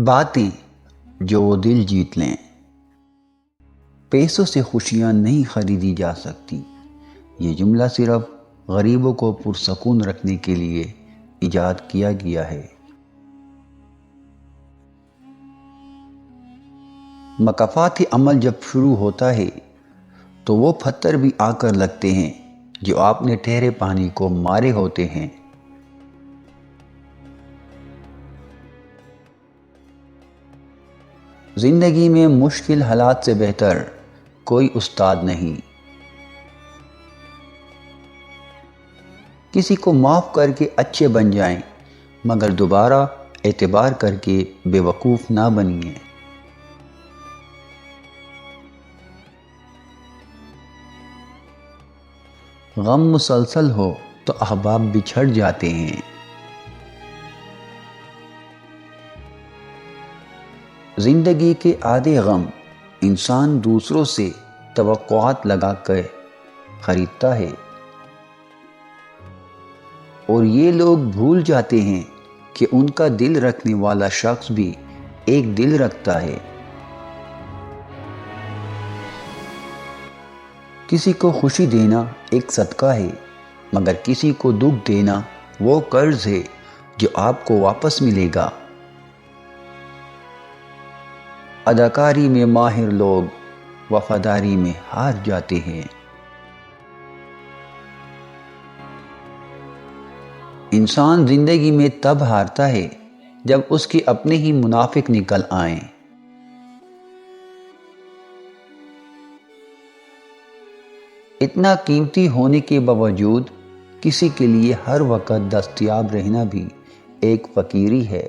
باتیں جو وہ دل جیت لیں۔ پیسوں سے خوشیاں نہیں خریدی جا سکتی۔ یہ جملہ صرف غریبوں کو پرسکون رکھنے کے لیے ایجاد کیا گیا ہے۔ مکافات عمل جب شروع ہوتا ہے تو وہ پتھر بھی آ کر لگتے ہیں جو آپ نے ٹھہرے پانی کو مارے ہوتے ہیں۔ زندگی میں مشکل حالات سے بہتر کوئی استاد نہیں۔ کسی کو معاف کر کے اچھے بن جائیں، مگر دوبارہ اعتبار کر کے بے وقوف نہ بنیے۔ غم مسلسل ہو تو احباب بچھڑ جاتے ہیں۔ زندگی کے آدھے غم انسان دوسروں سے توقعات لگا کر خریدتا ہے، اور یہ لوگ بھول جاتے ہیں کہ ان کا دل رکھنے والا شخص بھی ایک دل رکھتا ہے۔ کسی کو خوشی دینا ایک صدقہ ہے، مگر کسی کو دکھ دینا وہ قرض ہے جو آپ کو واپس ملے گا۔ اداکاری میں ماہر لوگ وفاداری میں ہار جاتے ہیں۔ انسان زندگی میں تب ہارتا ہے جب اس کے اپنے ہی منافق نکل آئیں۔ اتنا قیمتی ہونے کے باوجود کسی کے لیے ہر وقت دستیاب رہنا بھی ایک فقیری ہے۔